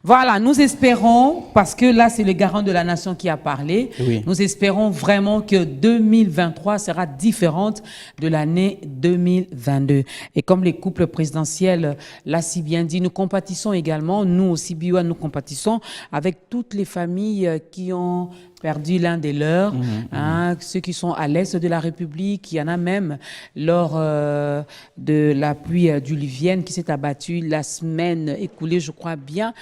Voilà, nous espérons, parce que là, c'est le garant de la nation qui a parlé, Oui. nous espérons vraiment que 2023 sera différente de l'année 2022. Et comme les couples présidentiels l'a si bien dit, nous compatissons également, nous aussi, BIOA, nous compatissons avec toutes les familles qui ont perdu l'un des leurs, ceux qui sont à l'est de la République. Il y en a même lors de la pluie diluvienne qui s'est abattue la semaine écoulée, je crois bien.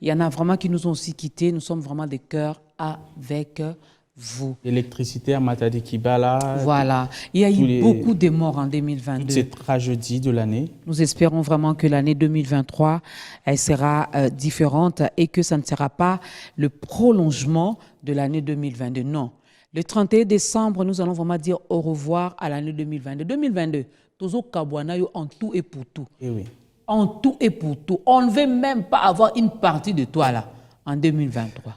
Il y en a vraiment qui nous ont aussi quittés. Nous sommes vraiment des cœurs avec vous. L'électricité à Matadi Kibala. Voilà. Il y a eu beaucoup de morts en Toutes 2022. ces tragédies de l'année. Nous espérons vraiment que l'année 2023, elle sera différente et que ça ne sera pas le prolongement de l'année 2022. Non. Le 31 décembre, nous allons vraiment dire au revoir à l'année 2022. 2022, Tozo Kabwana yo en tout et pour tout. Eh oui. En tout et pour tout. On ne veut même pas avoir une partie de toi là en 2023.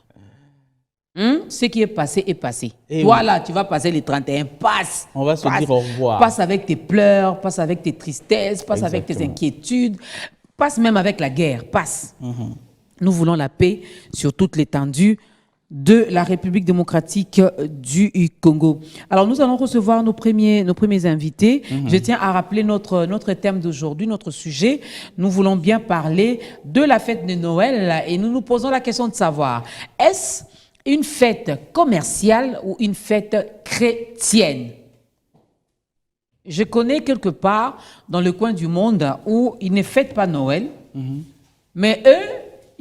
Ce qui est passé est passé. Et toi oui. là, tu vas passer les 31. Passe. On va se passe, dire au revoir. Passe avec tes pleurs, passe avec tes tristesses, passe avec tes Exactement. inquiétudes, passe même avec la guerre. Passe. Nous voulons la paix sur toute l'étendue de la République démocratique du Congo. Alors, nous allons recevoir nos premiers invités. Je tiens à rappeler notre thème d'aujourd'hui, notre sujet. Nous voulons bien parler de la fête de Noël et nous nous posons la question de savoir, est-ce une fête commerciale ou une fête chrétienne? Je connais quelque part dans le coin du monde où ils ne fêtent pas Noël, mais eux,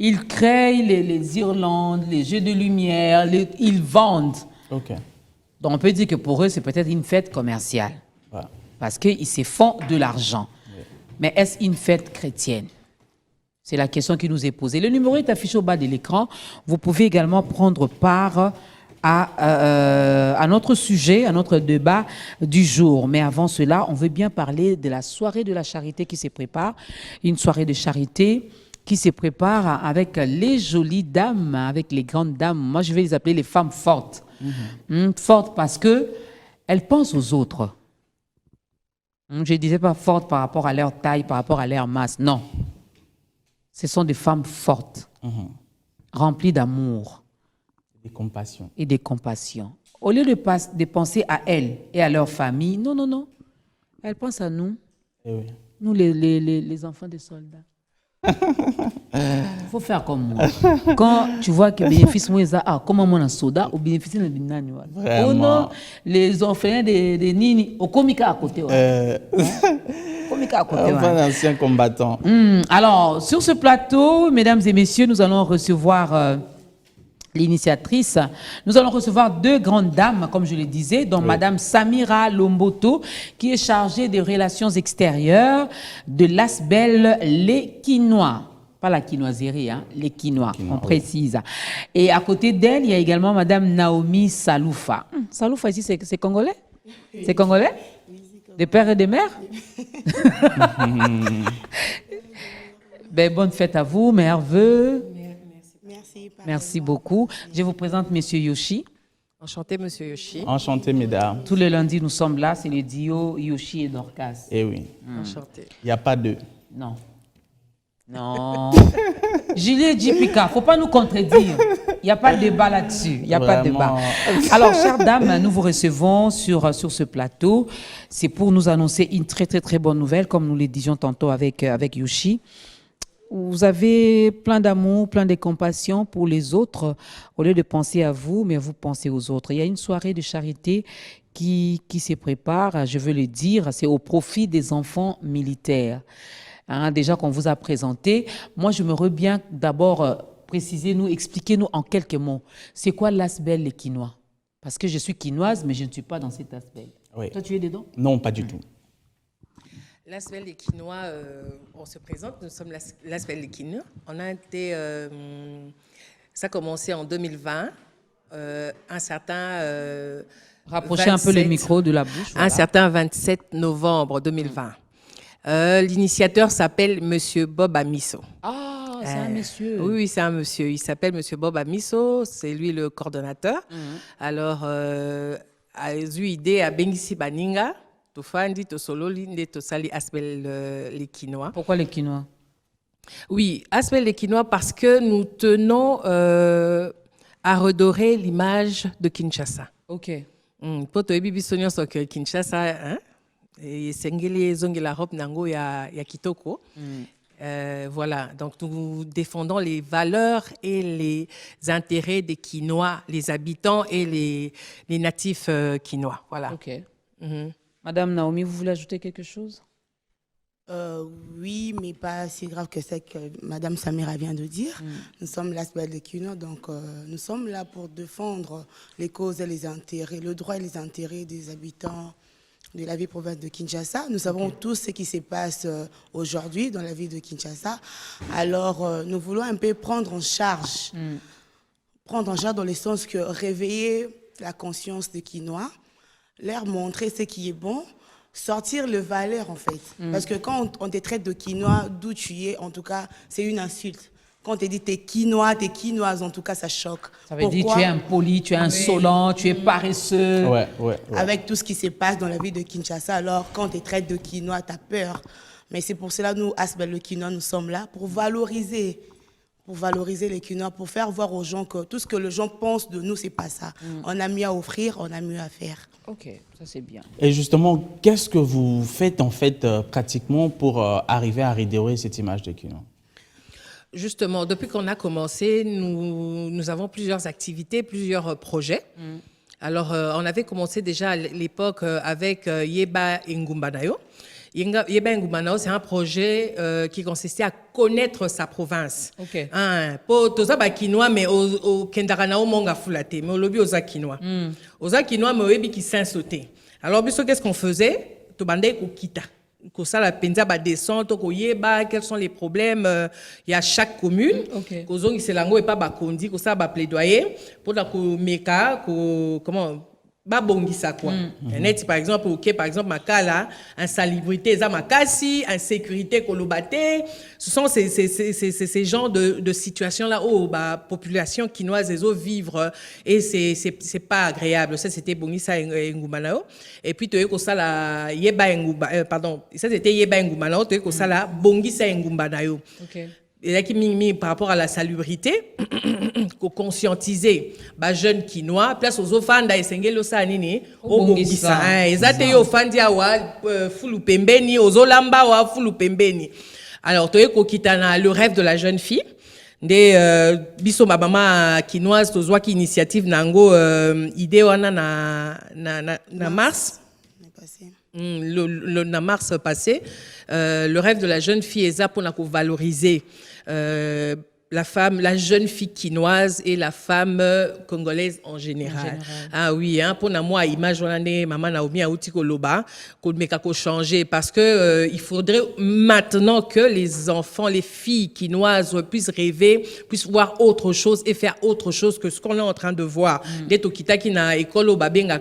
ils créent les Irlandes, les jeux de lumière, ils vendent. OK. Donc on peut dire que pour eux, c'est peut-être une fête commerciale. Voilà. Parce qu'ils se font de l'argent. Oui. Mais est-ce une fête chrétienne? C'est la question qui nous est posée. Le numéro est affiché au bas de l'écran. Vous pouvez également prendre part à notre sujet, à notre débat du jour. Mais avant cela, on veut bien parler de la soirée de la charité qui se prépare. Une soirée de charité qui se prépare avec les jolies dames, avec les grandes dames. Moi, je vais les appeler les femmes fortes. Fortes parce qu'elles pensent aux autres. Je ne disais pas fortes par rapport à leur taille, par rapport à leur masse. Non. Ce sont des femmes fortes, remplies d'amour. Des compassions. Et de compassion. Au lieu de penser à elles et à leur famille, non, non, non. Elles pensent à nous. Eh oui. Nous, les enfants des soldats. Il faut faire comme moi. Quand tu vois que bénéfice moi comment moi un soldat ou bénéfice de nani. Oh non, les orphelins des nini au comica à côté. Comica à côté. Un ancien combattant. Alors, sur ce plateau, mesdames et messieurs, nous allons recevoir l'initiatrice. Nous allons recevoir deux grandes dames, comme je le disais, dont Madame Samira Lomboto, qui est chargée des relations extérieures de l'Asbel Les Quinois. Pas la quinoiserie, hein, les quinois, on précise. Et à côté d'elle, il y a également Madame Naomi Saloufa. Saloufa ici, c'est congolais? C'est congolais? Des pères et des mères? Ben, bonne fête à vous, meilleurs vœux. Merci beaucoup. Je vous présente Monsieur Yoshi. Enchanté, Monsieur Yoshi. Enchanté, mesdames. Tous les lundis, nous sommes là. C'est le duo Yoshi et Dorcas. Eh oui. Enchanté. Il n'y a pas deux. Non. Non. Julie Djipika, il ne faut pas nous contredire. Il n'y a pas de débat là-dessus. Il n'y a pas de débat. Alors, chères dames, nous vous recevons sur ce plateau. C'est pour nous annoncer une très, très, très bonne nouvelle, comme nous le disions tantôt avec Yoshi. Vous avez plein d'amour, plein de compassion pour les autres. Au lieu de penser à vous, mais vous pensez aux autres. Il y a une soirée de charité qui se prépare, je veux le dire, c'est au profit des enfants militaires. Déjà qu'on vous a présenté. Moi, je me bien d'abord préciser-nous, expliquez-nous en quelques mots. C'est quoi l'Asbel Les Quinois? Parce que je suis quinoise, mais je ne suis pas dans cet Asbel. Oui. Toi, tu es dedans? Non, pas du tout. L'Asbel Les Quinois, on se présente, nous sommes l'Asbel Les Quinois. On a été, ça a commencé en 2020. Un certain... Rapprochez un peu le micro de la bouche. Voilà. Un certain 27 novembre 2020. L'initiateur s'appelle Monsieur Bob Amiso. Ah, c'est un monsieur. Oui, c'est un monsieur. Il s'appelle Monsieur Bob Amiso. C'est lui le coordonnateur. Alors, a eu idée à Bengisi Baninga. Tofandi, Tosololi, Tosali, Asbel les Quinois. Pourquoi les quinois? Oui, aspect les Quinois parce que nous tenons à redorer l'image de Kinshasa. Ok. Po toyebi biso nyonso ke Kinshasa, hein? Esengeli ezongela robe nango ya kitoko. Voilà, donc nous défendons les valeurs et les intérêts des Quinois, les habitants et les natifs quinois. Voilà. Ok. Madame Naomi, vous voulez ajouter quelque chose? Oui, mais pas si grave que ce que Madame Samira vient de dire. Nous sommes l'aspect de Quinois, donc nous sommes là pour défendre les causes et les intérêts, le droit et les intérêts des habitants de la ville province de Kinshasa. Nous savons tous ce qui se passe aujourd'hui dans la ville de Kinshasa. Alors, nous voulons un peu prendre en charge dans le sens que réveiller la conscience des Quinois, leur montrer ce qui est bon, sortir le valeur en fait. Parce que quand on te traite de Quinois, d'où tu es, en tout cas, c'est une insulte. Quand on te dit t'es Quinois, t'es Quinoise, en tout cas, ça choque. Ça veut dire tu es impoli, tu es insolent, tu es paresseux. Ouais. Avec tout ce qui se passe dans la ville de Kinshasa, alors quand on te traite de Quinois, t'as peur. Mais c'est pour cela, nous, Asbel le Quinois, nous sommes là pour valoriser les Quinois, pour faire voir aux gens que tout ce que les gens pensent de nous, c'est pas ça. On a mieux à offrir, on a mieux à faire. Ok, ça c'est bien. Et justement, qu'est-ce que vous faites en fait pratiquement pour arriver à redorer cette image de Quinois? Justement, depuis qu'on a commencé, nous avons plusieurs activités, plusieurs projets. Alors, on avait commencé déjà à l'époque avec Yeba Ngumbanayo. Yeba Ngumbanayo, c'est un projet qui consistait à connaître sa province. Ok. Pour tous les Quinois, mais au Kendaranao Monga Fulate, mais au lobby aux Quinois. Aux Quinois, mais au lobby qui s'est sauté. Alors, qu'est-ce qu'on faisait? Tobandé Kokita. Que ça la penza ba descente ko yeba quels sont les problèmes il y a chaque commune ko zongi selango et pas ba kondi ko ça ba plaidoyer pour la ko meka ko comment ba bongisa quoi net par exemple OK par exemple makala insalubrité za makasi insécurité kolobate ce sont ces genres de situations là où la population quinoise les vivre et c'est pas agréable. Ça c'était bongisa ngumanao et puis tu ko ça la yeba ngumba pardon ça c'était yeba ngumanao tu ko ça la bongisa ngumbanayo. OK. Et là, qui par rapport à la salubrité, qu'on conscientiser les jeunes quinois, place aux offres d'Aïsengelo Sanini, au Bongisa. Exactement, aux offres d'Awa, Fulu Pembeni, aux Olamba, ou Fulu Pembeni. Alors, tu es kokitana le rêve de la jeune fille. Des biso mama quinoise, tu vois qui initiative nango idée wana na mars. Le mars passé, le rêve de la jeune fille est là pour valoriser la jeune fille quinoise et la femme congolaise en général. Ah oui, hein, pour moi, image maman Naomi Aouti Koloba, qu'on changer parce que il faudrait maintenant que les enfants, les filles quinoises puissent rêver, puissent voir autre chose et faire autre chose que ce qu'on est en train de voir. Des Tokita qui na école au Babenga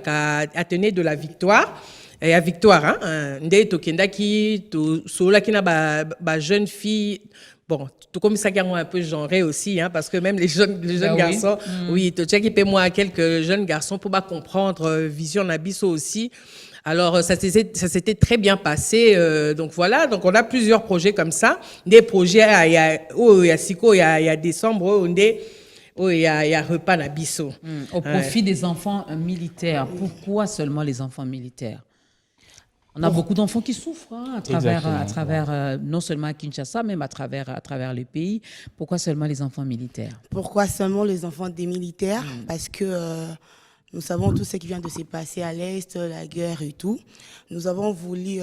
attené de la victoire. Et à victoire, hein, ndé tokenda qui to sola qui na ba jeune fille, bon, tout comme ça qui un peu genré aussi, hein, parce que même les jeunes garçons, oui, tu sais qui paie moi quelques jeunes garçons pour pas comprendre vision nabiso aussi. Alors ça s'était très bien passé, donc voilà, donc on a plusieurs projets comme ça, des projets il y a Siko, il y a décembre, il y a repas nabiso. Au profit des enfants militaires. Pourquoi seulement les enfants militaires? On a beaucoup d'enfants qui souffrent à travers non seulement à Kinshasa, même à travers le pays. Pourquoi seulement les enfants militaires? Pourquoi seulement les enfants des militaires? Parce que nous savons tout ce qui vient de se passer à l'Est, la guerre et tout. Nous avons voulu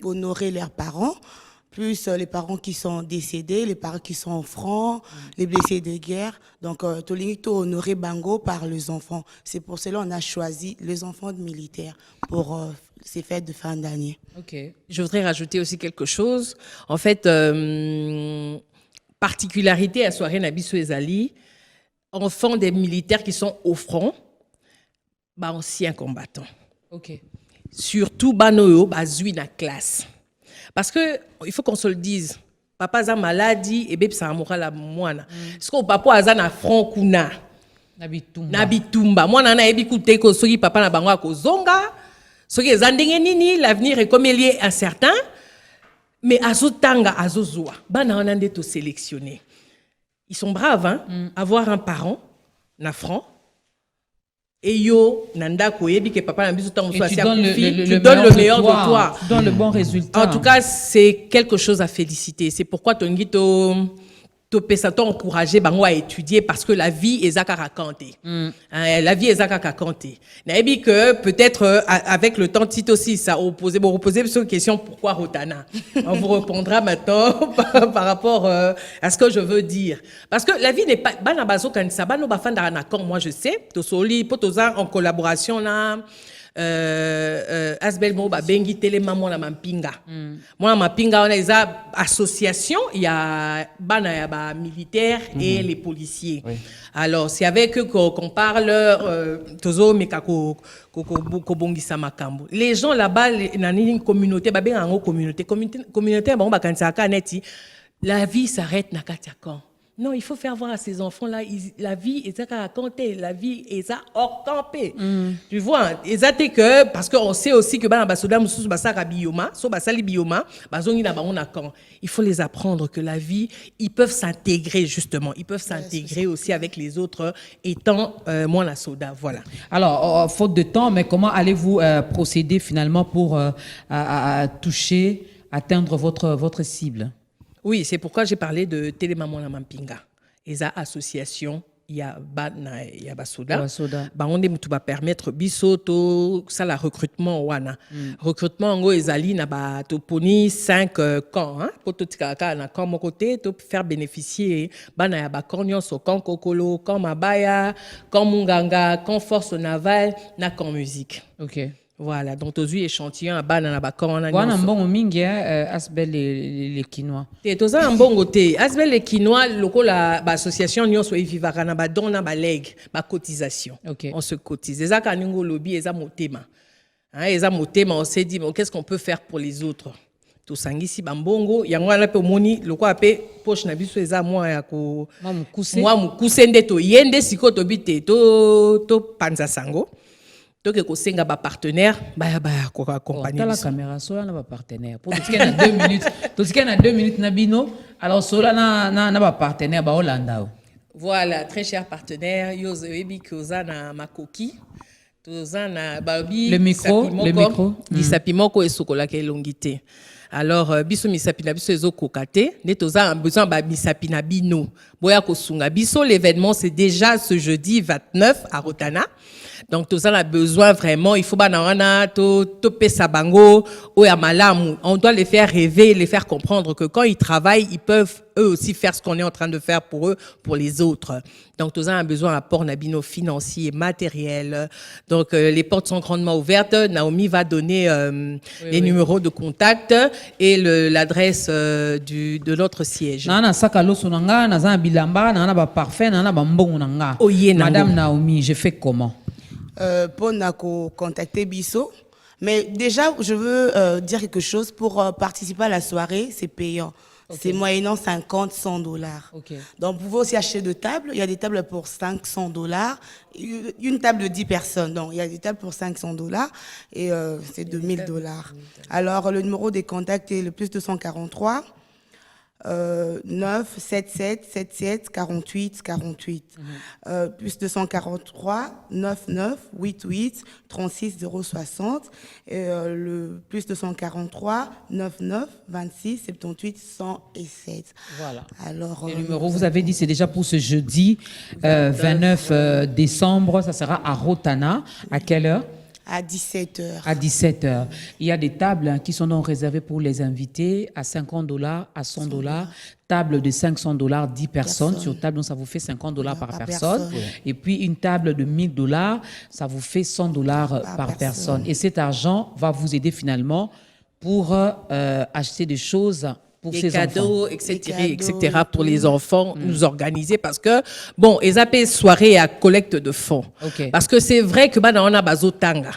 honorer leurs parents, plus les parents qui sont décédés, les parents qui sont en franc, les blessés de guerre. Donc, Tolinito honoré Bango par les enfants. C'est pour cela qu'on a choisi les enfants de militaires pour ces fêtes de fin d'année. Ok. Je voudrais rajouter aussi quelque chose. En fait, particularité à soirée Nabiso Ezali, enfants des militaires qui sont au front, anciens combattants. Ok. Surtout banoyo bazui na classe. Parce que il faut qu'on se le dise. Papa a maladie et bébé ça moral la moine. Est-ce que papa a na front kuna nabitumba. Moi nana ebi kute ko soki papa na bango ko zonga. Soki ezandenge nini l'avenir est comme il est incertain. mais azotanga azozwa bana wana nde to sélectionner. Ils sont braves, hein? Avoir un parent na franc et yo nanda koyebi que papa na biso tango so asi akufi, tu donnes le meilleur de toi. Tu donnes le bon résultat. En tout cas, c'est quelque chose à féliciter. C'est pourquoi tongi to pesa to encourager bango à étudier parce que la vie est zaka raconter. La vie est zaka raconter. Naebi que peut-être avec le temps Tito aussi ça reposer sur question pourquoi Rotana. On vous répondra maintenant par rapport à ce que je veux dire. Parce que la vie n'est pas bana bazo kanisa bano bafanda na accord, moi je sais to soli potoza en collaboration là Asbel mo ba bengi telema mona mampinga. Mona mampinga on a des associations, il y a bana ya ba militaires et les policiers. Oui. Alors c'est avec eux qu'on parle tozo mekako ko bongisa makambo. Les gens là-bas na une communauté ba benga ngo communauté ba ba kanisa ka neti la vie s'arrête na katiakon. Non, il faut faire voir à ces enfants-là, la vie est à raconter, la vie est à hors campé. Tu vois, exactement que, parce qu'on sait aussi que il faut les apprendre que la vie, ils peuvent s'intégrer justement, ils peuvent s'intégrer aussi avec les autres étant moins la soda, voilà. Alors, faute de temps, mais comment allez-vous procéder finalement pour toucher, atteindre votre cible? Oui, c'est pourquoi j'ai parlé de Télémaman la Mampinga. Esa association, il y a Basoda. On va permettre bisoto ça la recrutement wana. Recrutement ngo ezali na ba toponi 5 camps hein pour tout kaka na camp mon côté to faire bénéficier bana ya ba camp so camp kokolo, camp mabaya, camp munganga, camp force navale, na camp musique. OK. Voilà, donc tous les échantillons à bas dans la bacon on a un bon mingi asbel les quinoa. Té tous un bon côté asbel les quinoa loko la association nyon so vivara na ba don na ba leg ba cotisation. Okay. On se cotise. Eza kaningo lobby eza motema. Hein eza motema on s'est dit mais qu'est-ce qu'on peut faire pour les autres? To sangisi bambongo yango na pe moni loko ape poche na biso eza moi ya ko moi mukuse nde to yende siko to bite to panza sango. Donc, il y a des partenaires, il y a des accompagner. La caméra, il y a des partenaires. Pour tout ce qui est dans 2 minutes, tout ce qui est dans 2 minutes, Nabino, alors cela n'a pas partenaire, bah Hollanda. Voilà, très chers partenaires, Yozo Ebi Kozana Makoki, Tozana Babi, le micro, Disapimoko et Sokola Kelongité. Alors, biso misapina biso ezo kokate, netoza besoin ba misapina bino. Boya kosunga biso, l'événement c'est déjà ce jeudi 29 à Rotana. Donc tout ça on a besoin vraiment, il faut banana to pesa bango ou ya malamu. On doit les faire rêver, les faire comprendre que quand ils travaillent, ils peuvent eux aussi faire ce qu'on est en train de faire pour eux, pour les autres. Donc tout ça on a besoin d'apport nabino financier, matériel. Donc les portes sont grandement ouvertes. Naomi va donner les numéros de contact et l'adresse de notre siège. Nana sakalo sonanga, naza bilamba, nana ba parfait, nana ba mbongo nanga. Madame Naomi, je fais comment? Pour nous contacter Bisso. Mais déjà, je veux dire quelque chose. Pour participer à la soirée, c'est payant. Okay. C'est moyennant 50-100 $. Okay. Donc, vous pouvez aussi acheter de tables. Il y a des tables pour 500 $. Une table de 10 personnes. Donc, il y a des tables pour 500 $ et c'est 2000 $. Alors, le numéro des contacts est le plus 243 9 77 77 48 48 plus 243 99 88 36 060 et le plus 243 99 26 78 107. Voilà. Alors le numéro vous avez dit c'est déjà pour ce jeudi 29 décembre, ça sera à Rotana. À quelle heure? À 17h. À 17h. Il y a des tables qui sont donc réservées pour les invités à 50 $, à 100 $. Table de 500 $, 10 personnes sur table, donc ça vous fait 50 $ par personne. Oui. Et puis une table de 1000 $, ça vous fait 100 $ par personne. Et cet argent va vous aider finalement pour acheter des choses pour des ces cadeaux, enfants. etc., pour les enfants, nous organiser parce que, bon, ils appellent soirée à collecte de fonds. Okay. Parce que c'est vrai que, on a bazotanga.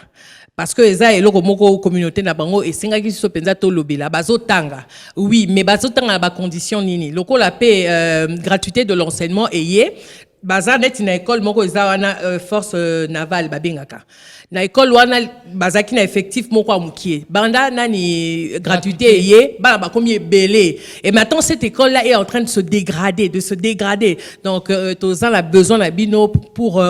Parce que les gens communauté na bango et singa qui se penza to lobela bazotanga. Oui, mais bazotanga ba condition nini. Loko la paix gratuité de l'enseignement et baza neti na école moko eza wana force navale babengaka na école wana bazaki na effectif moko amukie banda nani gratuité ye bana bakomi ebele et maintenant cette école là est en train de se dégrader donc tous a besoin na bino pour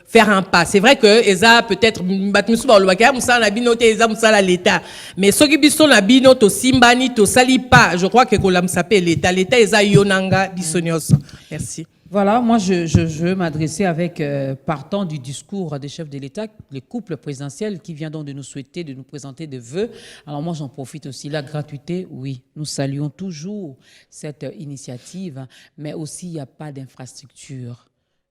faire un pas. C'est vrai que eza peut-être batmusu ba lobaka musala na bino te eza musala l'état mais soki biso na bino to simbani to sali pas je crois que kolam s'appelle l'état eza yonanga biso nyonso. Merci. Voilà, moi je veux m'adresser avec, partant du discours des chefs de l'État, les couples présidentiels qui vient donc de nous souhaiter, de nous présenter des vœux. Alors moi j'en profite aussi, la gratuité, oui, nous saluons toujours cette initiative, mais aussi il n'y a pas d'infrastructure.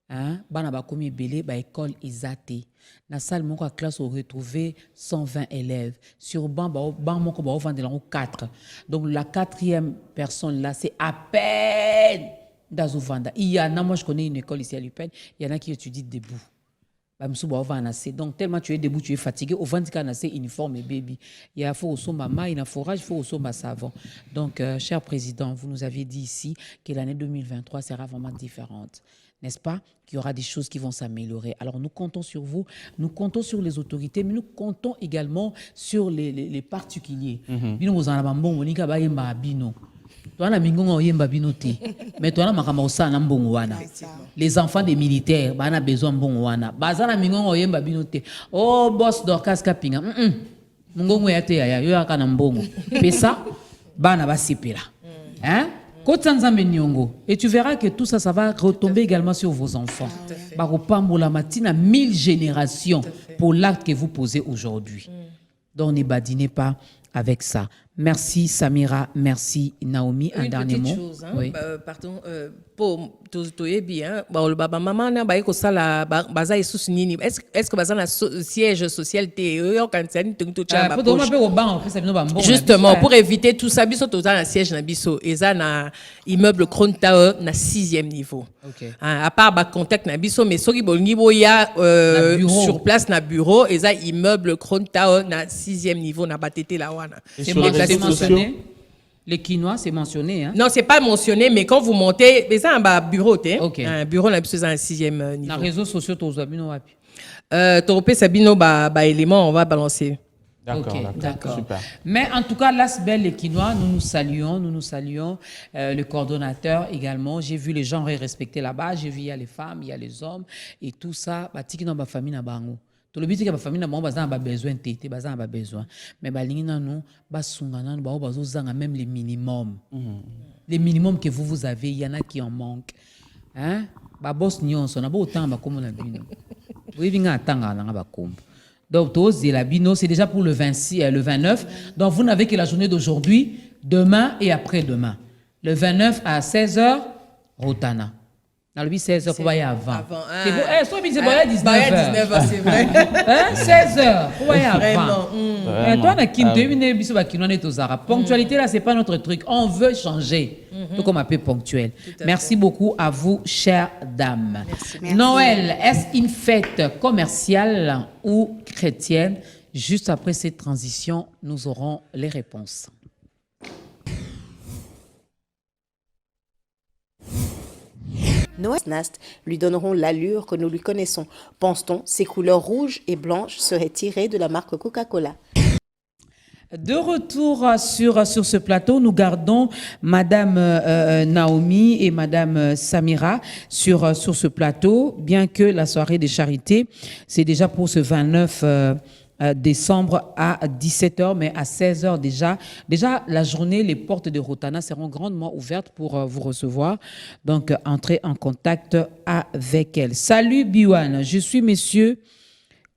Hein? Bana ba komi belé, ba école isate. Na salle moko a classe on retrouvé 120 élèves. Sur ban moko ba vendre 4. Donc la quatrième personne là, c'est à peine d'Azovanda. Il y en a, moi je connais une école ici à l'UPEN, il y en a qui étudient debout. Donc tellement tu es debout, tu es fatigué, au vent du uniforme et baby. Il y a faut au maman, il y a forage, il faut au savon. Donc, cher président, vous nous aviez dit ici que l'année 2023 sera vraiment différente. N'est-ce pas? Qu'il y aura des choses qui vont s'améliorer. Alors nous comptons sur vous, nous comptons sur les autorités, mais nous comptons également sur les particuliers. Mais les enfants des militaires ont besoin de oh boss Dorcas Kapinga ça hein. Et tu verras que tout ça va retomber également sur vos enfants. 1000 générations pour l'acte que vous posez aujourd'hui. Donc ne badinez pas avec ça. Merci Samira, merci Naomi. Un dernier mot. Chose, hein? Oui. Pardon, pour bien, maman na ba ko sala baza yesu nini. Est-ce que baza na siège social té justement pour éviter tout ça biso to na siège na biso eza na immeuble Crown Tower na 6e niveau. Okay. À part ba contact na biso mais soki bolingi boya sur place na bureau eza immeuble Crown Tower na 6e niveau na batete la wana. C'est mentionné. Les quinois, c'est mentionné. Hein? Non, c'est pas mentionné, mais quand vous montez, c'est un bureau, okay. Un bureau, on a besoin d'un 6e niveau. Dans les réseaux sociaux, tu as Sabino wapi? Topé Sabino, élément, on va balancer. D'accord, okay, d'accord. Super. Mais en tout cas, l'Asbel et Quinois, nous nous saluons. Le coordonnateur également. J'ai vu les gens respecter là-bas. J'ai vu il y a les femmes, il y a les hommes et tout ça. Tiki dans ma famille na bango. Tout le but c'est que ma famille n'a pas besoin de bazan pas besoin. Mais balingina nous basungana nous bazozanga même les minimums. Les minimums que vous avez, il y en a qui en manquent. Hein? Ba boss nyonso na ba autant ba comme na bino. Oui vinga atanga na ba kombo. Donc la bino c'est déjà pour le 26 le 29. Donc vous n'avez que la journée d'aujourd'hui, demain et après-demain. Le 29 à 16h Rotana. Dans le 16h pour aller avant. C'est bon. Eh, soit c'est bon, 19h. C'est vrai. 16h pour aller avant. Toi, on a qui ponctualité là, c'est pas notre truc. On veut changer. Tout comme un peu ponctuel. Merci beaucoup à vous, chères dames. Merci. Noël, est-ce une fête commerciale ou chrétienne? Juste après cette transition, nous aurons les réponses. Noël Nast lui donneront l'allure que nous lui connaissons. Pense-t-on, ces couleurs rouges et blanches seraient tirées de la marque Coca-Cola. De retour sur ce plateau, nous gardons Madame Naomi et Madame Samira sur ce plateau, bien que la soirée de charité, c'est déjà pour ce 29 décembre à 17h, mais à 16h déjà. Déjà, la journée, les portes de Rotana seront grandement ouvertes pour vous recevoir. Donc, entrez en contact avec elle. Salut Biwan, je suis monsieur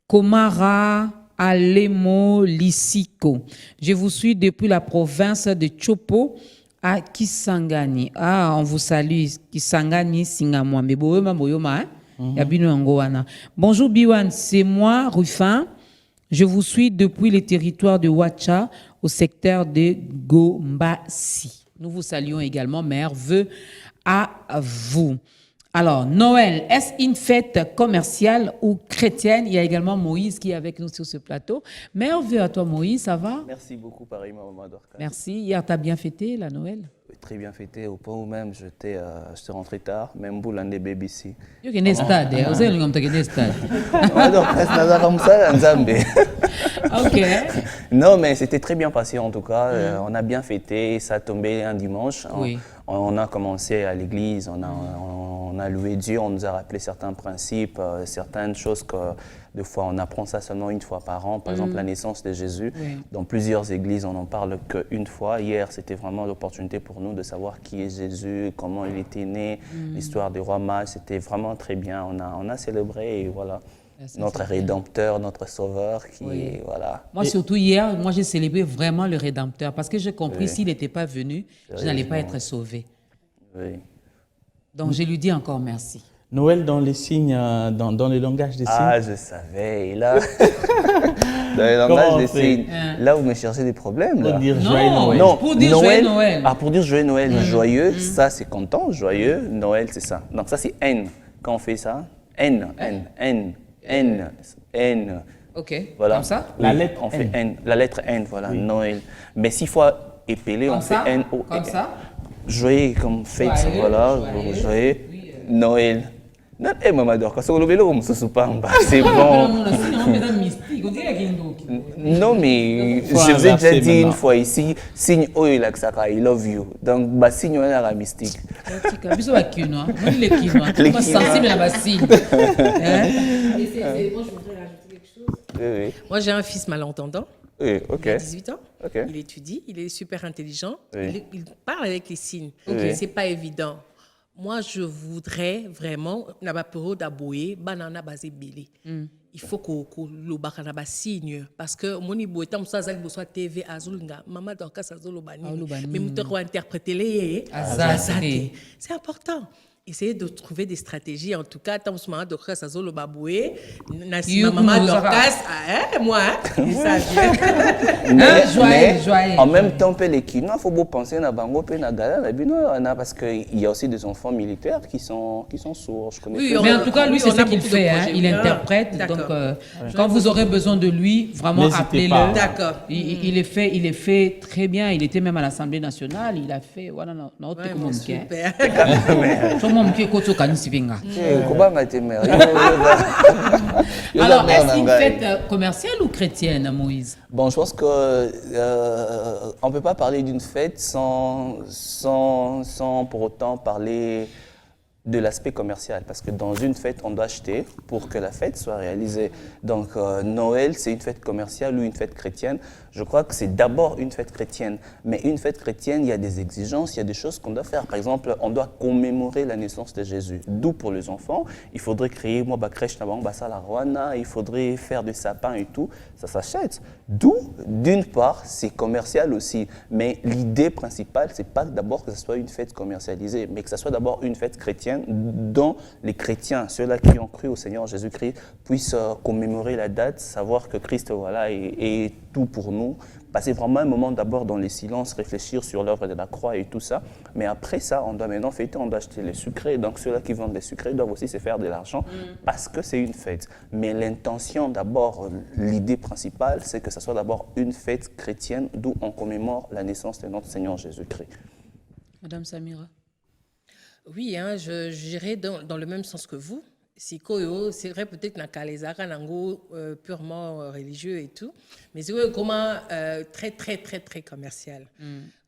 Komara Alemo Lissiko. Je vous suis depuis la province de Chopo à Kisangani. Ah, on vous salue. Kisangani, Singamwa. Mais bonjour Biwan, c'est moi, Rufin. Je vous suis depuis les territoires de Ouacha au secteur de Gombasi. Nous vous saluons également, mère, vœux à vous. Alors, Noël, est-ce une fête commerciale ou chrétienne? Il y a également Moïse qui est avec nous sur ce plateau. Merveilleux à toi, Moïse, ça va? Merci beaucoup, pareillement, maman Dorcas. Merci. Hier, tu as bien fêté la Noël? Très bien fêté, au point où même j'étais rentré tard, même boule en des bébés ici. Tu es un stade, vous savez comme tu es un stade. Maman Dorcas, n'a comme ça, Nzambe. Ok. Non, mais c'était très bien passé en tout cas. On a bien fêté, ça a tombé un dimanche. Oui. On a commencé à l'église, on a loué Dieu, on nous a rappelé certains principes, certaines choses que des fois on apprend ça seulement une fois par an. Par exemple, la naissance de Jésus. Oui. Dans plusieurs églises, on n'en parle qu'une fois. Hier, c'était vraiment l'opportunité pour nous de savoir qui est Jésus, comment il était né, l'histoire du roi mage. C'était vraiment très bien. On a célébré et voilà. Notre Rédempteur, notre Sauveur qui est, voilà. Moi, surtout hier, moi j'ai célébré vraiment le Rédempteur parce que j'ai compris s'il n'était pas venu, je n'allais pas être sauvé. Oui. Donc, je lui dis encore merci. Noël dans les signes, dans le langage des signes. Ah, je savais. Et là, dans le langage des signes, là, vous me cherchez des problèmes. Pour Là. dire Non, joyeux Noël. Non, pour dire joyeux Noël. Ah, pour dire joyeux Noël, joyeux, ça c'est content, joyeux, Noël c'est ça. Donc ça c'est N. Quand on fait ça, N. Ok. Voilà. Comme ça? La lettre on fait N. N. La lettre N, voilà, Noël. Mais s'il faut épeler, Comme on ça? fait N. O Comme ça? Joyeux comme fête, Joyeux, voilà, joyeux. joyeux, Noël. Non, maman d'or, quand on le c'est bon. Non, mais Faut je vous ai déjà inverser dit une maintenant. fois ici, signe Oyo Laksaka, I love you. Donc, bah, signe Oyo la mystique. Biso ba kinois. Moi, les kinois. Les Moi, Kinois. sensible à ma signe. Moi, je voudrais rajouter quelque chose. Oui, Moi, j'ai un fils malentendant. oui, ok. Il a 18 ans. Ok. Il étudie, il est super intelligent. Oui. Il parle avec les signes. Oui. C'est pas évident. Moi, je voudrais vraiment, na ba période d'aboyer, banana basé belé. Il faut qu'on le baka na ba signe parce que mon ibo etam ça zali boso TV azulunga maman Dorcas azulobani. Azulobani. Mais muto ko interpréter les Azate. C'est important. Essayer de trouver des stratégies. En tout cas, tant que maman Dorcas azulobaboué, You maman know, Dorcas, moi, ça vient. Joyeux. En même temps, les Kinois, il faut beaucoup penser à Bango et à Gala, parce qu'il y a aussi des enfants militaires qui sont sourds. Je connais Oui, plein. Mais en tout cas, lui, c'est on ce a qu'il beaucoup de fait. projets. Il Ah, interprète. d'accord. Donc, quand vous aurez besoin de lui, vraiment N'hésitez appelez-le. pas. D'accord. Il est fait très bien. Il était même à l'Assemblée nationale. Il a fait. Voilà, non, t'es comme Vraiment un super. Alors, est-ce une fête commerciale ou chrétienne, Moïse? Bon, je pense qu'on ne peut pas parler d'une fête sans pour autant parler de l'aspect commercial, parce que dans une fête, on doit acheter pour que la fête soit réalisée. Donc, Noël, c'est une fête commerciale ou une fête chrétienne. Je crois que c'est d'abord une fête chrétienne. Mais une fête chrétienne, il y a des exigences, il y a des choses qu'on doit faire. Par exemple, on doit commémorer la naissance de Jésus. D'où pour les enfants, il faudrait créer moi crèche la Rwanda, il faudrait faire des sapins et tout. Ça s'achète. D'où, d'une part, c'est commercial aussi. Mais l'idée principale, c'est pas d'abord que ce soit une fête commercialisée, mais que ce soit d'abord une fête chrétienne dont les chrétiens, ceux-là qui ont cru au Seigneur Jésus-Christ, puissent commémorer la date, savoir que Christ voilà, est tout pour nous. Passer vraiment un moment d'abord dans les silences, réfléchir sur l'œuvre de la croix et tout ça. Mais après ça, on doit maintenant fêter, on doit acheter les sucrés. Donc ceux-là qui vendent les sucrés doivent aussi se faire de l'argent parce que c'est une fête. Mais l'intention d'abord, l'idée principale, c'est que ce soit d'abord une fête chrétienne d'où on commémore la naissance de notre Seigneur Jésus-Christ. Madame Samira. Oui, hein, j'irai dans le même sens que vous. Sikoyo, c'est vrai peut-être que les Nango purement religieux et tout, mais c'est comment très commercial.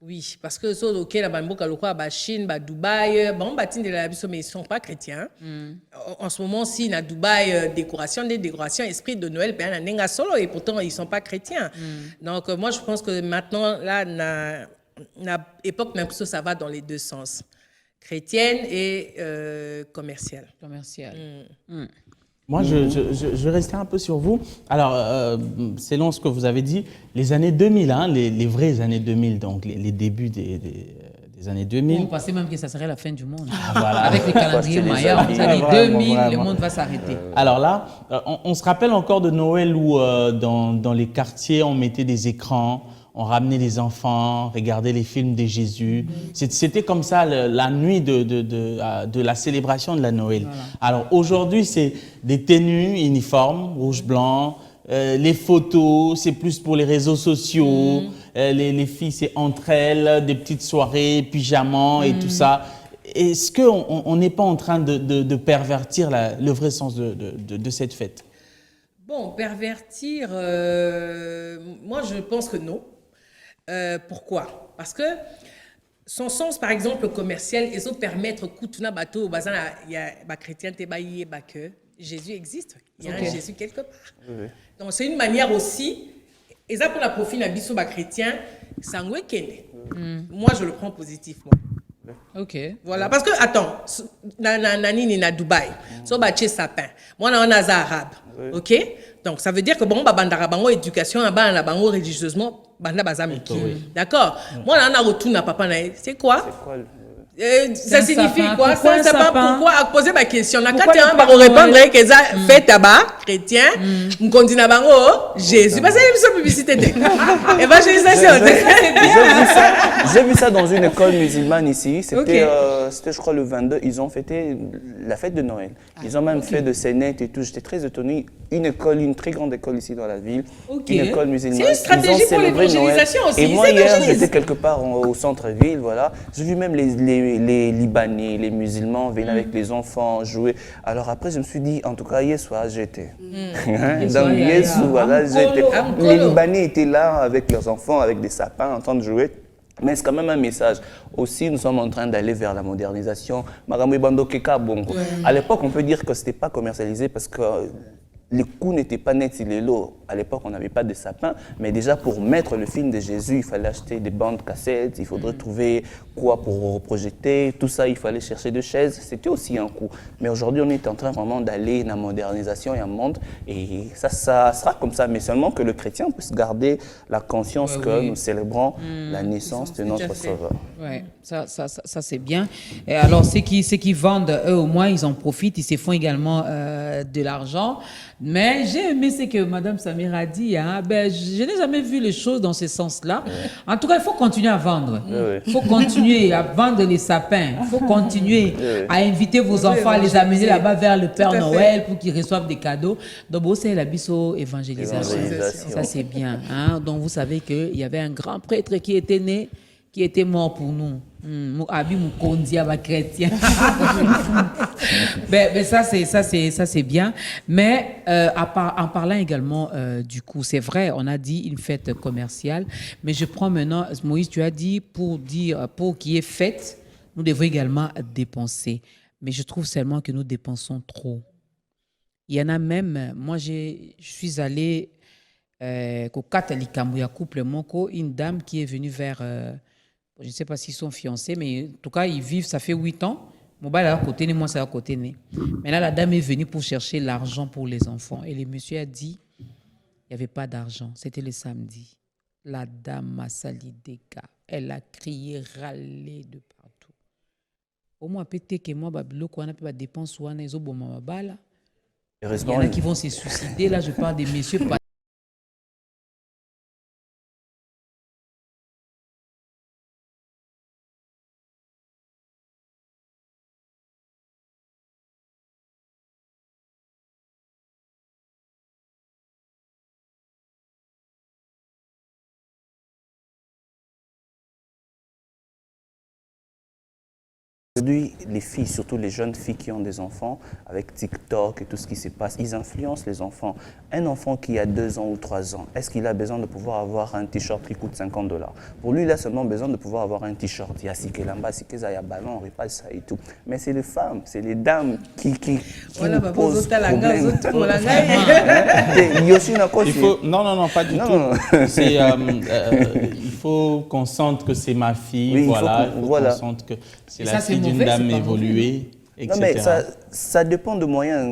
Oui, parce que ceux auxquels la Bamboka, la Chine, Dubaï, bon, mais ils ne sont pas chrétiens. En ce moment, si à Dubaï, décoration, esprit de Noël, solo, et pourtant ils ne sont pas chrétiens. Donc moi, je pense que maintenant, là, à l'époque, même ça va dans les deux sens. Chrétienne et commerciale. Moi, je restais un peu sur vous. Alors, selon ce que vous avez dit, les années 2000, hein, les vraies années 2000, donc les débuts des années 2000. On pensait même que ça serait la fin du monde. Voilà. Avec les calendriers mayas, on a dit 2000, le monde va s'arrêter. Alors là, on se rappelle encore de Noël où dans les quartiers, on mettait des écrans, on ramenait les enfants, regardait les films de Jésus. C'était comme ça la nuit de la célébration de la Noël. Voilà. Alors aujourd'hui, c'est des tenues uniformes, rouge-blanc, les photos, c'est plus pour les réseaux sociaux. Les filles, c'est entre elles, des petites soirées, pyjamas et tout ça. Est-ce qu'on n'est pas en train de pervertir le vrai sens de cette fête? Bon, pervertir, moi je pense que non. Pourquoi? Parce que son sens, par exemple, commercial, il faut permettre que bateau, il y a chrétien que Jésus existe. Il y a un Jésus quelque part. Oui. Donc c'est une manière aussi, et ça pour la profil d'un biso chrétien, sangwe kende. Moi je le prends positivement. Ok. Voilà, parce que, attends, nani na Dubaï, so bache sapin, moi on a arabe, ok? Donc ça veut dire que bon, bandara bango éducation, la bango religieusement, banda bazamiki. D'accord? Moi on a retourné à papa na, c'est quoi? Ça signifie quoi? Ça, c'est pas pourquoi poser ma question. Quand tu as un répondre que ça fait tabac, chrétien, on continue à bango, Jésus. Parce que c'est une publicité. Évangélisation. J'ai vu ça dans une école musulmane ici. C'était, je crois, le 22. Ils ont fêté la fête de Noël. Ils ont même fait de scénettes et tout. J'étais très étonné. Une école, une très grande école ici dans la ville. Une école musulmane. C'est une stratégie pour l'évangélisation aussi. Et moi, hier, j'étais quelque part au centre-ville. Voilà. J'ai vu même les Libanais, les musulmans venir avec les enfants jouer. Alors après, je me suis dit, en tout cas, hier soir, j'étais. Donc, hier soir, voilà, j'étais. Les Libanais étaient là avec leurs enfants, avec des sapins, en train de jouer. Mais c'est quand même un message. Aussi, nous sommes en train d'aller vers la modernisation. À l'époque, on peut dire que ce n'était pas commercialisé parce que les coûts n'étaient pas nets sur les lots. À l'époque, on n'avait pas de sapin, mais déjà pour mettre le film de Jésus, il fallait acheter des bandes cassettes, il faudrait trouver quoi pour projeter, tout ça, il fallait chercher des chaises, c'était aussi un coût. Mais aujourd'hui, on est en train vraiment d'aller dans la modernisation et un monde, et ça sera comme ça, mais seulement que le chrétien puisse garder la conscience que nous célébrons la naissance de notre Sauveur. Oui, ça c'est bien. Et alors, ceux qui vendent, eux au moins, ils en profitent, ils se font également de l'argent. Mais j'ai aimé ce que Madame Samira a dit. Hein. Ben, je n'ai jamais vu les choses dans ce sens-là. En tout cas, il faut continuer à vendre. Il faut continuer à vendre les sapins. Il faut continuer à inviter vos enfants, à les amener là-bas vers le Père Noël pour qu'ils reçoivent des cadeaux. Donc, c'est la biso évangélisation. Ça, c'est bien. Hein. Donc, vous savez qu'il y avait un grand prêtre qui était né, qui était mort pour nous. Abi Mukondia va chrétien. Ben ça c'est bien. Mais en parlant également du coup, c'est vrai, on a dit une fête commerciale, mais je prends maintenant, Moïse, tu as dit pour qu'il y ait fête, nous devons également dépenser. Mais je trouve seulement que nous dépensons trop. Il y en a même, moi je suis allée au Katalikamouya couple Moko, une dame qui est venue vers je ne sais pas s'ils sont fiancés, mais en tout cas, ils vivent, ça fait 8 ans. Mon bail à côté, moi, c'est à côté. Mais là, la dame est venue pour chercher l'argent pour les enfants. Et le monsieur a dit, il n'y avait pas d'argent. C'était le samedi. La dame m'a sali des gars. Elle a crié, râlé de partout. Au moins, peut-être que moi, on a pas de dépenses, il y en a qui vont se suicider. Là, je parle des messieurs. Aujourd'hui, les filles, surtout les jeunes filles qui ont des enfants, avec TikTok et tout ce qui se passe, ils influencent les enfants. Un enfant qui a 2 ans ou 3 ans, est-ce qu'il a besoin de pouvoir avoir un t-shirt qui coûte $50? Pour lui, il a seulement besoin de pouvoir avoir un t-shirt. Il y a Sikelamba, Sikezaya ballon, on repasse ça et tout. Mais c'est les femmes, c'est les dames qui posent problème. Non, pas du tout. Il faut qu'on sente que c'est ma fille, il faut qu'on sente que c'est la fille d'une dame évoluée, etc. Non, mais ça dépend de moyens.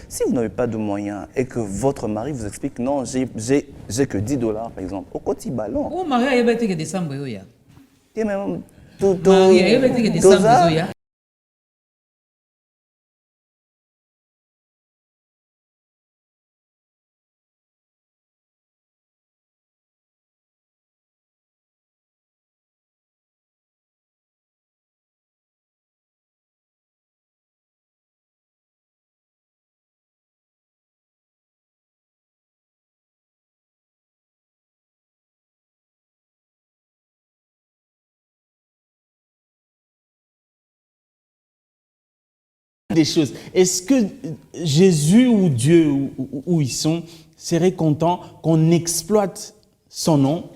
Si vous n'avez pas de moyens et que votre mari vous explique non, j'ai que $10 par exemple, au côté ballon. Oh, Maria, il y a que décembre. Maria, il y a que décembre. des choses. Est-ce que Jésus ou Dieu, où ils sont, serait content qu'on exploite son nom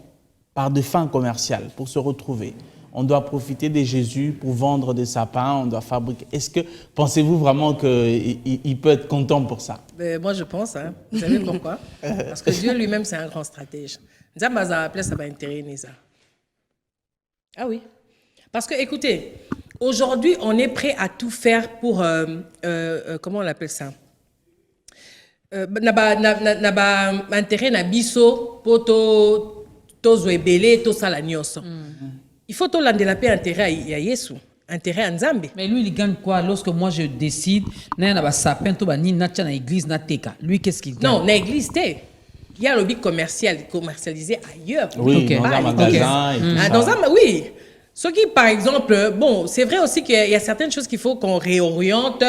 par des fins commerciales pour se retrouver? On doit profiter de Jésus pour vendre des sapins, on doit fabriquer. Est-ce que, pensez-vous vraiment qu'il peut être content pour ça? Moi, je pense. Hein. Vous savez pourquoi? Parce que Dieu lui-même, c'est un grand stratège. Ça va intéresser Nisa. Ah oui. Parce que, écoutez, aujourd'hui, on est prêt à tout faire pour, comment on appelle ça? Naba intérêt na biso pour to zoebele to sala nyonso. Il faut to landela pe intérêt ya Yesu, intérêt à Nzambe. Mais lui, il gagne quoi lorsque moi je décide, na ba sapin to ba ni na tia na église na teka. Lui, qu'est-ce qu'il gagne? Non, na église té. Il y a le lobby commercialisé ailleurs. Oui, Okay. dans un magasin. Et tout ça. Dans un, oui. Ce qui, par exemple, bon, c'est vrai aussi qu'il y a certaines choses qu'il faut qu'on réoriente.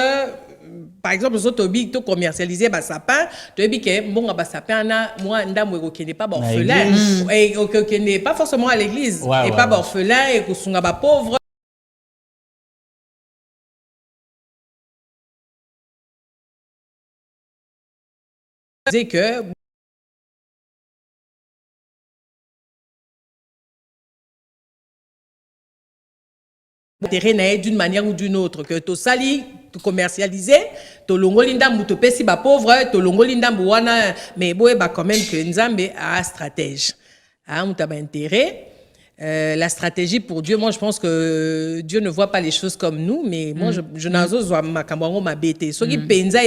Par exemple, les autres to commercialiser bas sapin, tu dis que bon bas sapin na moi ndamwe qui n'est pas orphelin et qui n'est pas forcément à l'église et pas orphelin et que sont bas pauvre. C'est que terrain d'une manière ou d'une autre que to sali to commercialiser to longolinda muto pesi ba pauvre to longolinda wana mais boye ba quand même que Nzambe a stratège a muta ba intérêt. La stratégie pour Dieu, moi je pense que Dieu ne voit pas les choses comme nous, mais moi je n'azo zo makambo ma bete so ki penza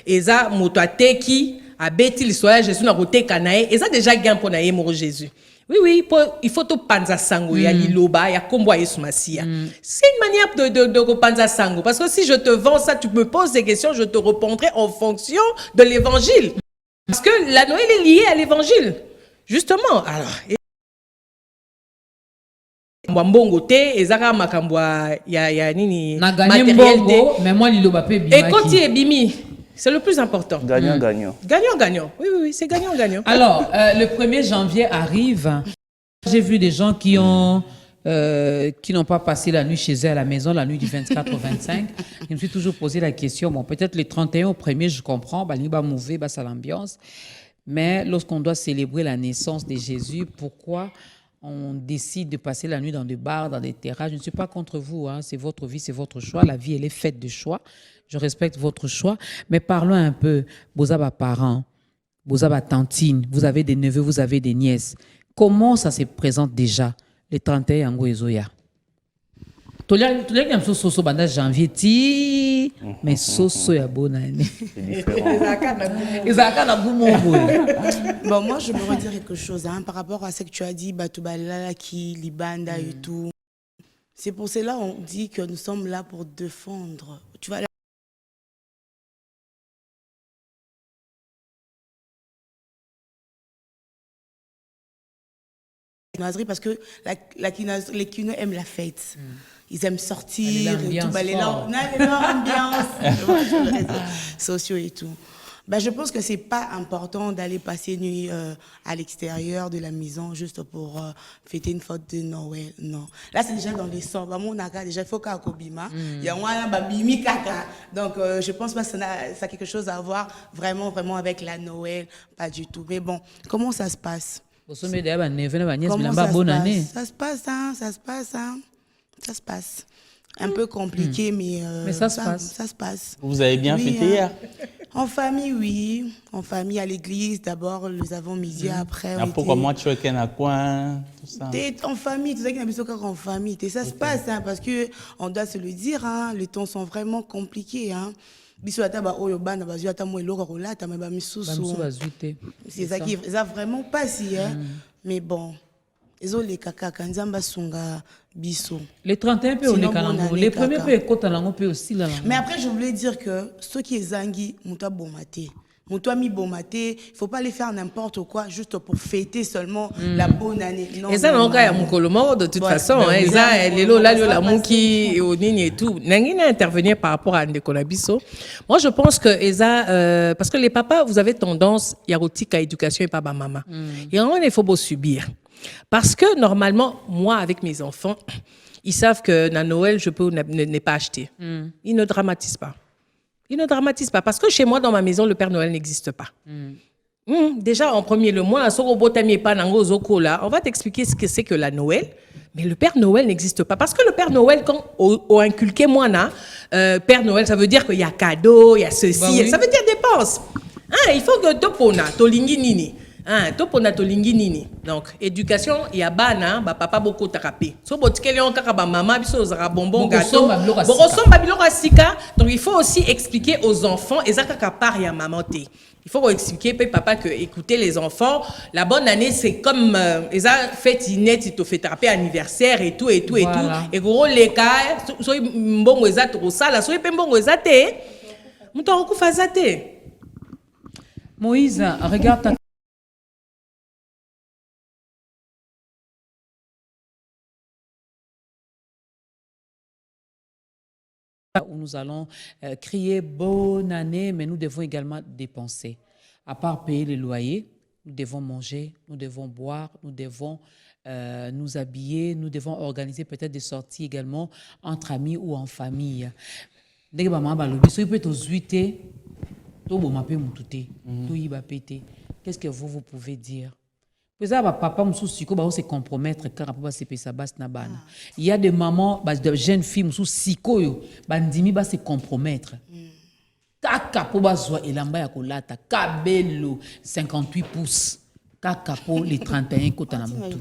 eza muto ateki a beti l'histoire Jésus na roté kanae eza déjà gain pour na yemo Jésus. Oui, il faut tout panza sango, ya liloba, ya kombo Yesu Masia. C'est une manière de panza sango. Parce que si je te vends ça, tu me poses des questions, je te répondrai en fonction de l'évangile. Parce que la Noël est liée à l'évangile. Justement, alors. Mbongo te, ezaka makambwa ya nini matérialité. Mais moi liloba pe bimaki. Et quand il est bimi, c'est le plus important. Gagnant-gagnant. Gagnant-gagnant. Oui, c'est gagnant-gagnant. Alors, le 1er janvier arrive. J'ai vu des gens qui n'ont pas passé la nuit chez eux à la maison, la nuit du 24 au 25. Je me suis toujours posé la question, bon, peut-être les 31 au 1er, je comprends, bah, il va mouver, bah, ça l'ambiance. Mais lorsqu'on doit célébrer la naissance de Jésus, pourquoi on décide de passer la nuit dans des bars, dans des terrasses? Je ne suis pas contre vous, hein, c'est votre vie, c'est votre choix. La vie, elle est faite de choix. Je respecte votre choix, mais parlons un peu. Vous avez des parents, vous avez des tantines, vous avez des neveux, vous avez des nièces. Comment ça se présente déjà, les 31 yango ezoya? Tolia qui soso banda janvier ti, mais soso ya bonne année. Bon, moi, je me redire quelque chose hein, par rapport à ce que tu as dit, Batubalala, qui, Libanda et tout. C'est pour cela on dit que nous sommes là pour défendre. Tu vas parce que les Kino aiment la fête. Ils aiment sortir et tout. L'ambiance sociaux et tout. Ben, je pense que c'est pas important d'aller passer une nuit à l'extérieur de la maison juste pour fêter une fête de Noël. Non. Là, c'est déjà dans les sons. Déjà, il faut qu'à Kobima. Il y a Bimi Kaka. Donc, je pense pas que ça a quelque chose à voir vraiment avec la Noël. Pas du tout. Mais bon, comment ça se passe? Comment ça se passe. Un peu compliqué, mais ça se passe. Vous avez bien fêté hier? En famille, oui. En famille, à l'église, d'abord, nous avons midi, après. Pourquoi moi, tu es à coin, tout ça? En famille, tout ça qui est en famille. Ça se passe, hein, parce qu'on doit se le dire, hein, les temps sont vraiment compliqués. Hein. C'est ça qui est vraiment pas si, hein. Mais bon, les kaka kanzamba sunga biso. Les 31 peu on est kanango, les premiers peu kotanango peu aussi là. Mais après je voulais dire que ceux qui est zangi muta bomate. Muta mi bomate, il faut pas les faire n'importe quoi juste pour fêter seulement la bonne année. Non. Et ça non ka ya mukolomo de toute façon, ça lelo la la muki et onini et tout. Nangina intervenir par rapport à Ndeko Nabiso. Moi je pense que Eza parce que les papas vous avez tendance yarotika éducation et papa maman. Et on il faut beau subir. Parce que normalement, moi, avec mes enfants, ils savent que dans Noël, je peux ne pas acheter. Ils ne dramatisent pas. Il ne dramatise pas. Parce que chez moi, dans ma maison, le Père Noël n'existe pas. Déjà, en premier, le mois, on va t'expliquer ce que c'est que la Noël. Mais le Père Noël n'existe pas. Parce que le Père Noël, quand on inculqué moi, Père Noël, ça veut dire qu'il y a cadeau, il y a ceci. Bah oui. Ça veut dire dépense. Il faut que topona, tolingi nini. Topona tolingi nini. Donc, éducation, il y a bana, papa beaucoup tarapé. So botikeli on kaka maman biso zara bonbon gâteau. Borosom babiloko asika. Donc, il faut aussi expliquer aux enfants et ça kaka par ya maman te. Il faut expliquer papa que écoutez les enfants, la bonne année c'est comme ils ont fait net, ils te fait taper anniversaire et tout. Et gros les cas, so mbongo eza to sala, so pe mbongo eza te. Muto okufa za te. Moïse, regarde ta où nous allons crier bonne année, mais nous devons également dépenser. À part payer les loyers, nous devons manger, nous devons boire, nous devons nous habiller, nous devons organiser peut-être des sorties également entre amis ou en famille. Qu'est-ce que vous pouvez dire? Papa se compromettre car papa se bas na bana. Il y a des mamans, de jeunes filles sous sikoyo, bandimi ba se compromettre. Kaka po bazwa elamba ya kolata, kabelo 58 pouces. Kaka po les 31 kota na mutu.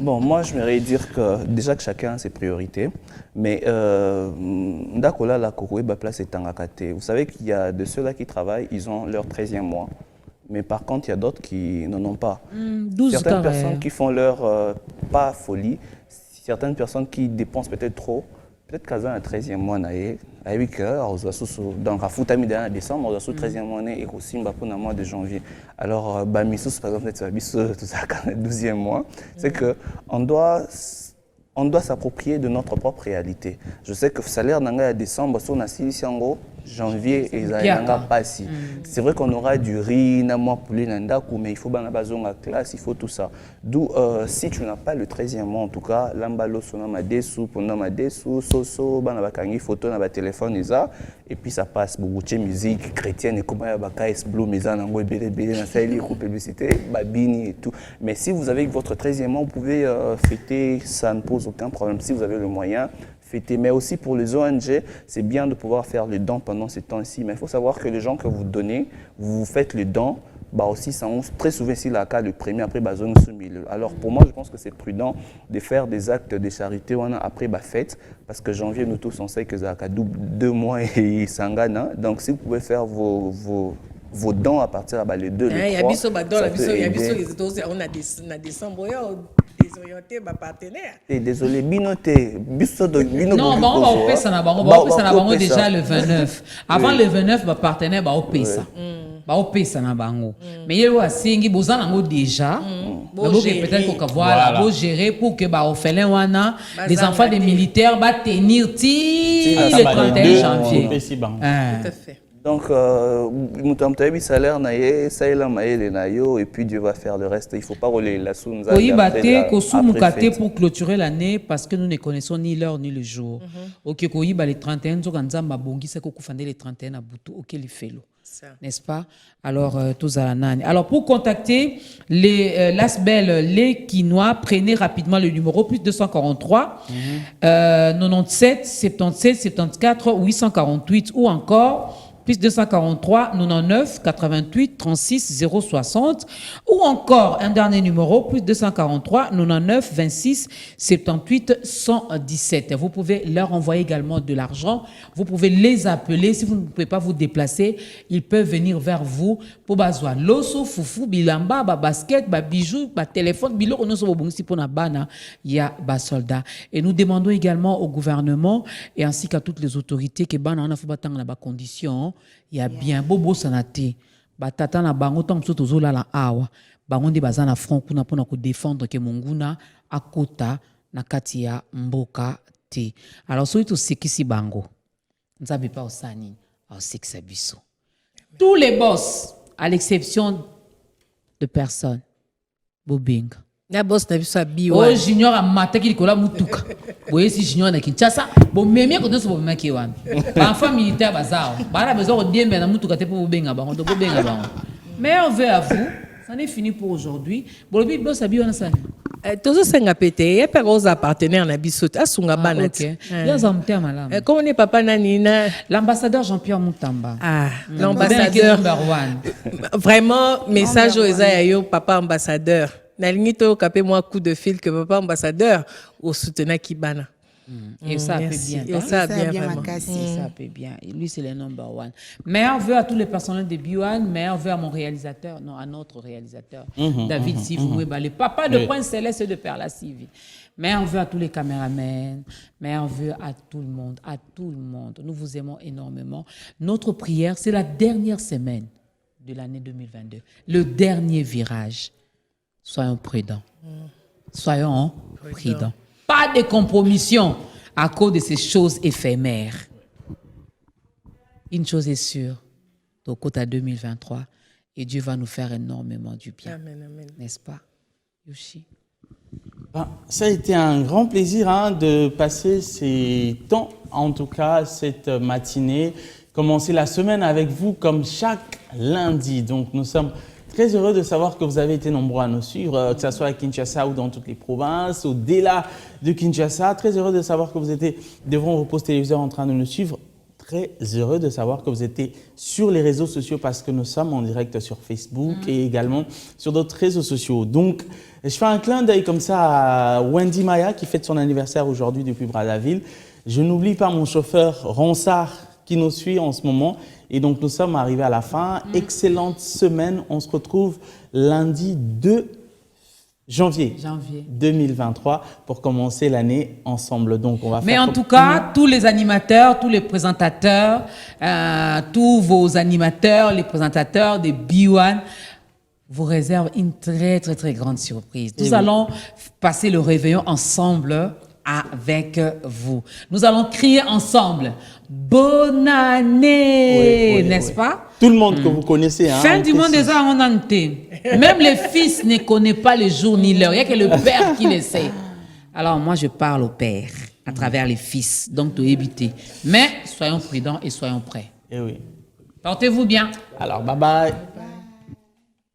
Bon, moi je voudrais dire que déjà que chacun a ses priorités, mais ndakola la kokoe ba place etangakate. Vous savez qu'il y a de ceux-là qui travaillent, ils ont leur 13e mois. Mais par contre, il y a d'autres qui n'en ont pas. 12 certaines personnes qui font leur pas folie, certaines personnes qui dépensent peut-être trop. Peut-être qu'à un 13e mois, avec donc à Foutami en décembre, on a 13e mois et aussi pour le mois de janvier. Alors, Bamissus, par exemple, tout ça, 12e mois, c'est qu'on doit s'approprier de notre propre réalité. Je sais que le salaire n'a décembre, on a 6 en janvier et ça pas si. C'est vrai qu'on aura du riz, mais il faut la classe, il faut tout ça. D'où si tu n'as pas le 13e mois, en tout cas, l'ambalo sonama dessous, pendant dessous, soso, banabakangi photo na téléphone et puis ça passe beaucoup de musique chrétienne et comment ya KS Blue maison nango ebele na saeli publicité, babini et tout. Mais si vous avez votre 13e mois, vous pouvez fêter, ça ne pose aucun problème si vous avez le moyen. Mais aussi pour les ONG, c'est bien de pouvoir faire le don pendant ces temps-ci. Mais il faut savoir que les gens que vous donnez, vous faites le don, aussi, ça, très souvent, ici, la cas, le premier, après, zone soumise. Alors, pour moi, je pense que c'est prudent de faire des actes de charité après la fête, parce que janvier, nous tous, on sait que ça a 2 mois et sangana. Donc, si vous pouvez faire vos dons à partir de les 2, les 3. Il y a décembre. Désorienté ma partenaire. Désolé, binoté. Non, on va opérer ça na déjà le 29. Avant le 29, ma partenaire va opérer ça. Va opérer ça na bango. Mais il y a aussi bozan nango déjà. Peut-être qu'on va gérer pour que orphelin wana des enfants des militaires va tenir le 31 janvier. Tout à fait. Donc, Moutamtaïbi salaire naïe, Saïla maïle naïo, et puis Dieu va faire le reste. Il ne faut pas rouler la soune. Pour clôturer l'année, parce que nous ne connaissons ni l'heure ni le jour. Ok, Koyiba les 31, Zoganzamba Bongi, c'est qu'on les 31 à Boutou, ok, les félo. N'est-ce pas? Alors, tous à la nane. Alors, pour contacter l'Asbel, les Quinois, prenez rapidement le numéro plus 243 97 77 74 848 ou encore plus 243 99 88 36 060 ou encore un dernier numéro plus 243 99 26 78 117. Vous pouvez leur envoyer également de l'argent. Vous pouvez les appeler. Si vous ne pouvez pas vous déplacer, ils peuvent venir vers vous pour bazwa loso, foufou, bilamba, basket, bijoux, téléphone, bilo no so bongi pour na bana, il y a soldat. Et nous demandons également au gouvernement et ainsi qu'à toutes les autorités que bana na faut batanga na ba conditions. Il y a bien bobo sanate batata na bango tant que tozo la awa bango ndi bazana front kuna pona ko défendre que monguna akota na kati ya mboka te. Alors so to sekisi bango nzabe pa osani au sekisa biso tous les boss à l'exception de personne bobinga Na boss na biso Oh, biwa. junior a maté qui kola mutuka. Boye si junior na Kinshasa. Bon memia ko so bomema ki wan. Ba enfant militaire bazao. Ba na besoin de bien na mutuka te pour benga ba. On doit benga ba. Mais on veut à vous. Ça n'est fini pour aujourd'hui. Bon le boss a biwa na ça. Tozo senga pété, ya père aux partenaires na biso asunga bana. OK. Ya za mtia malam. Comment on est papa nani na L'ambassadeur Jean-Pierre Moutamba. ah L'ambassadeur l'ambassadeur. number 1. Vraiment message aux yo papa ambassadeur. Na lingi to capé moi coup de fil que papa ambassadeur au soutenir Kibana. Et ça peut Merci. bien. Et ça bien bien vraiment. Makassi. Ça peut bien. Et lui, c'est le number 1. Meilleur vœu à tous les personnels de Biwan, meilleur vœu à mon réalisateur, non, à notre réalisateur, David Sivoueba, le papa de Point Céleste et de Perla Sivi. Meilleur vœu à tous les caméramans, meilleur vœu à tout le monde, à tout le monde. Nous vous aimons énormément. Notre prière, c'est la dernière semaine de l'année 2022, le dernier virage. Soyons prudents. Soyons prudents. Pas de compromission à cause de ces choses éphémères. Une chose est sûre, au côté à 2023, et Dieu va nous faire énormément du bien. Amen, amen. N'est-ce pas, Yoshi? Ben, ça a été un grand plaisir de passer ces temps, en tout cas cette matinée, commencer la semaine avec vous comme chaque lundi. Donc nous sommes très heureux de savoir que vous avez été nombreux à nous suivre, que ce soit à Kinshasa ou dans toutes les provinces, au-delà de Kinshasa. Très heureux de savoir que vous étiez devant vos postes téléviseurs en train de nous suivre. Très heureux de savoir que vous étiez sur les réseaux sociaux parce que nous sommes en direct sur Facebook et également sur d'autres réseaux sociaux. Donc, je fais un clin d'œil comme ça à Wendy Maya qui fête son anniversaire aujourd'hui depuis Brazzaville. Je n'oublie pas mon chauffeur Ronsard qui nous suit en ce moment. Et donc, nous sommes arrivés à la fin. Excellente semaine. On se retrouve lundi 2 janvier 2023 pour commencer l'année ensemble. Donc, on va Mais faire en tout cas, tous les animateurs, tous les présentateurs, tous vos animateurs, les présentateurs de B1 vous réservent une très, très, très grande surprise. Nous allons passer le réveillon ensemble avec vous. Nous allons crier ensemble « Bonne année !» N'est-ce pas? Tout le monde que vous connaissez. Hein, Fin du monde des arts en entier. Même les fils ne connaissent pas le jour ni l'heure. Il n'y a que le père qui le sait. Alors moi, je parle au père à travers les fils. Donc, de éviter. Mais soyons prudents et soyons prêts. Eh oui. Portez-vous bien. Alors, bye bye.